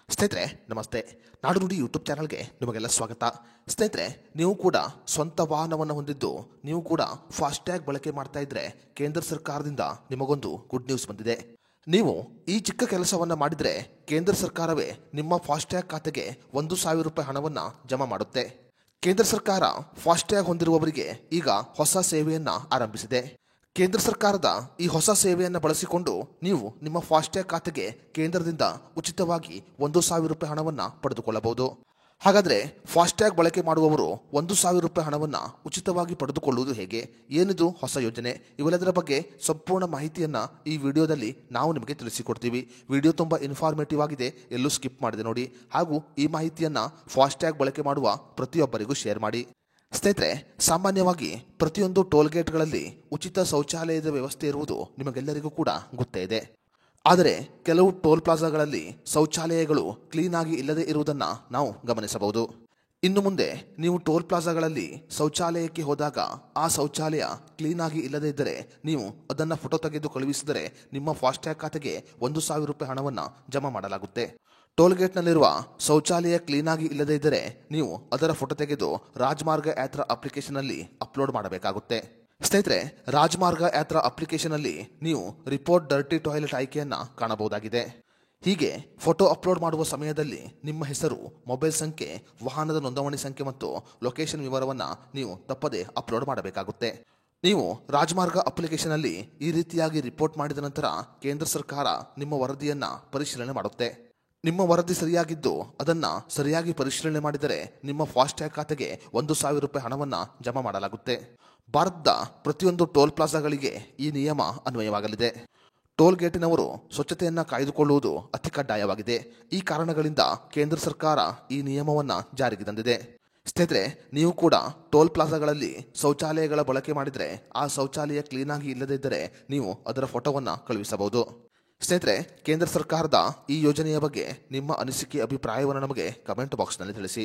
ಸ್ನೇಹಿತರೆ ನಮಸ್ತೆ. ನಾಡು ನುಡಿ ಯೂಟ್ಯೂಬ್ ಚಾನಲ್ಗೆ ನಿಮಗೆಲ್ಲ ಸ್ವಾಗತ. ಸ್ನೇಹಿತರೆ, ನೀವು ಕೂಡ ಸ್ವಂತ ವಾಹನವನ್ನು ಹೊಂದಿದ್ದು ನೀವು ಕೂಡ ಫಾಸ್ಟ್ಯಾಗ್ ಬಳಕೆ ಮಾಡ್ತಾ ಇದ್ರೆ ಕೇಂದ್ರ ಸರ್ಕಾರದಿಂದ ನಿಮಗೊಂದು ಗುಡ್ ನ್ಯೂಸ್ ಬಂದಿದೆ. ನೀವು ಈ ಚಿಕ್ಕ ಕೆಲಸವನ್ನು ಮಾಡಿದರೆ ಕೇಂದ್ರ ಸರ್ಕಾರವೇ ನಿಮ್ಮ ಫಾಸ್ಟ್ಯಾಗ್ ಖಾತೆಗೆ 1,000 ರೂಪಾಯಿ ಹಣವನ್ನು ಜಮಾ ಮಾಡುತ್ತೆ. ಕೇಂದ್ರ ಸರ್ಕಾರ ಫಾಸ್ಟ್ಯಾಗ್ ಹೊಂದಿರುವವರಿಗೆ ಈಗ ಹೊಸ ಸೇವೆಯನ್ನು ಆರಂಭಿಸಿದೆ. ಕೇಂದ್ರ ಸರ್ಕಾರದ ಈ ಹೊಸ ಸೇವೆಯನ್ನು ಬಳಸಿಕೊಂಡು ನೀವು ನಿಮ್ಮ ಫಾಸ್ಟ್ಯಾಗ್ ಖಾತೆಗೆ ಕೇಂದ್ರದಿಂದ ಉಚಿತವಾಗಿ 1,000 ರೂಪಾಯಿ ಹಣವನ್ನು ಪಡೆದುಕೊಳ್ಳಬಹುದು. ಹಾಗಾದರೆ ಫಾಸ್ಟ್ಯಾಗ್ ಬಳಕೆ ಮಾಡುವವರು 1,000 ರೂಪಾಯಿ ಹಣವನ್ನು ಉಚಿತವಾಗಿ ಪಡೆದುಕೊಳ್ಳುವುದು ಹೇಗೆ, ಏನಿದು ಹೊಸ ಯೋಜನೆ, ಇವೆಲ್ಲದರ ಬಗ್ಗೆ ಸಂಪೂರ್ಣ ಮಾಹಿತಿಯನ್ನು ಈ ವಿಡಿಯೋದಲ್ಲಿ ನಾವು ನಿಮಗೆ ತಿಳಿಸಿಕೊಡ್ತೀವಿ. ವಿಡಿಯೋ ತುಂಬ ಇನ್ಫಾರ್ಮೇಟಿವ್ ಆಗಿದೆ, ಎಲ್ಲೂ ಸ್ಕಿಪ್ ಮಾಡಿದೆ ನೋಡಿ. ಹಾಗೂ ಈ ಮಾಹಿತಿಯನ್ನು ಫಾಸ್ಟ್ಯಾಗ್ ಬಳಕೆ ಮಾಡುವ ಪ್ರತಿಯೊಬ್ಬರಿಗೂ ಶೇರ್ ಮಾಡಿ. ಸ್ನೇಹಿತರೆ, ಸಾಮಾನ್ಯವಾಗಿ ಪ್ರತಿಯೊಂದು ಟೋಲ್ಗೇಟ್ಗಳಲ್ಲಿ ಉಚಿತ ಶೌಚಾಲಯದ ವ್ಯವಸ್ಥೆ ಇರುವುದು ನಿಮಗೆಲ್ಲರಿಗೂ ಕೂಡ ಗೊತ್ತೇ ಇದೆ. ಆದರೆ ಕೆಲವು ಟೋಲ್ ಪ್ಲಾಜಾಗಳಲ್ಲಿ ಶೌಚಾಲಯಗಳು ಕ್ಲೀನ್ ಆಗಿ ಇಲ್ಲದೆ ಇರುವುದನ್ನು ನಾವು ಗಮನಿಸಬಹುದು. ಇನ್ನು ಮುಂದೆ ನೀವು ಟೋಲ್ ಪ್ಲಾಜಾಗಳಲ್ಲಿ ಶೌಚಾಲಯಕ್ಕೆ ಹೋದಾಗ ಆ ಶೌಚಾಲಯ ಕ್ಲೀನ್ ಆಗಿ ಇಲ್ಲದೇ ಇದ್ದರೆ ನೀವು ಅದನ್ನು ಫೋಟೋ ತೆಗೆದು ಕಳುಹಿಸಿದರೆ ನಿಮ್ಮ ಫಾಸ್ಟ್ಯಾಗ್ ಖಾತೆಗೆ 1,000 ರೂಪಾಯಿ ಹಣವನ್ನು ಜಮಾ ಮಾಡಲಾಗುತ್ತೆ. ಟೋಲ್ಗೇಟ್ನಲ್ಲಿರುವ ಶೌಚಾಲಯ ಕ್ಲೀನ್ ಆಗಿ ಇಲ್ಲದೇ ಇದ್ದರೆ ನೀವು ಅದರ ಫೋಟೋ ತೆಗೆದು ರಾಜಮಾರ್ಗ ಯಾತ್ರಾ ಅಪ್ಲಿಕೇಶನ್ನಲ್ಲಿ ಅಪ್ಲೋಡ್ ಮಾಡಬೇಕಾಗುತ್ತೆ. ಸ್ನೇಹಿತರೆ, ರಾಜಮಾರ್ಗ ಯಾತ್ರಾ ಅಪ್ಲಿಕೇಶನ್ನಲ್ಲಿ ನೀವು ರಿಪೋರ್ಟ್ ಡರ್ಟಿ ಟಾಯ್ಲೆಟ್ ಆಯ್ಕೆಯನ್ನು ಕಾಣಬಹುದಾಗಿದೆ. ಹೀಗೆ ಫೋಟೋ ಅಪ್ಲೋಡ್ ಮಾಡುವ ಸಮಯದಲ್ಲಿ ನಿಮ್ಮ ಹೆಸರು, ಮೊಬೈಲ್ ಸಂಖ್ಯೆ, ವಾಹನದ ನೋಂದಣಿ ಸಂಖ್ಯೆ ಮತ್ತು ಲೊಕೇಶನ್ ವಿವರವನ್ನು ನೀವು ತಪ್ಪದೇ ಅಪ್ಲೋಡ್ ಮಾಡಬೇಕಾಗುತ್ತೆ. ನೀವು ರಾಜಮಾರ್ಗ ಅಪ್ಲಿಕೇಶನ್ನಲ್ಲಿ ಈ ರೀತಿಯಾಗಿ ರಿಪೋರ್ಟ್ ಮಾಡಿದ ನಂತರ ಕೇಂದ್ರ ಸರ್ಕಾರ ನಿಮ್ಮ ವರದಿಯನ್ನು ಪರಿಶೀಲನೆ ಮಾಡುತ್ತೆ. ನಿಮ್ಮ ವರದಿ ಸರಿಯಾಗಿದ್ದು ಅದನ್ನು ಸರಿಯಾಗಿ ಪರಿಶೀಲನೆ ಮಾಡಿದರೆ ನಿಮ್ಮ ಫಾಸ್ಟ್ಯಾಗ್ ಖಾತೆಗೆ 1,000 ರೂಪಾಯಿ ಹಣವನ್ನು ಜಮಾ ಮಾಡಲಾಗುತ್ತೆ. ಭಾರತದ ಪ್ರತಿಯೊಂದು ಟೋಲ್ ಪ್ಲಾಜಾಗಳಿಗೆ ಈ ನಿಯಮ ಅನ್ವಯವಾಗಲಿದೆ. ಟೋಲ್ ಗೇಟಿನವರು ಸ್ವಚ್ಛತೆಯನ್ನು ಕಾಯ್ದುಕೊಳ್ಳುವುದು ಅತಿ ಕಡ್ಡಾಯವಾಗಿದೆ. ಈ ಕಾರಣಗಳಿಂದ ಕೇಂದ್ರ ಸರ್ಕಾರ ಈ ನಿಯಮವನ್ನು ಜಾರಿಗೆ ತಂದಿದೆ. ಸ್ನೇಹಿತರೆ, ನೀವು ಕೂಡ ಟೋಲ್ ಪ್ಲಾಜಾಗಳಲ್ಲಿ ಶೌಚಾಲಯಗಳ ಬಳಕೆ ಮಾಡಿದರೆ ಆ ಶೌಚಾಲಯ ಕ್ಲೀನಾಗಿ ಇಲ್ಲದೇ ಇದ್ದರೆ ನೀವು ಅದರ ಫೋಟೋವನ್ನು ಕಳುಹಿಸಬಹುದು. ಸ್ನೇಹಿತರೆ, ಕೇಂದ್ರ ಸರ್ಕಾರದ ಈ ಯೋಜನೆಯ ಬಗ್ಗೆ ನಿಮ್ಮ ಅನಿಸಿಕೆ, ಅಭಿಪ್ರಾಯವನ್ನು ನಮಗೆ ಕಮೆಂಟ್ ಬಾಕ್ಸ್ನಲ್ಲಿ ತಿಳಿಸಿ.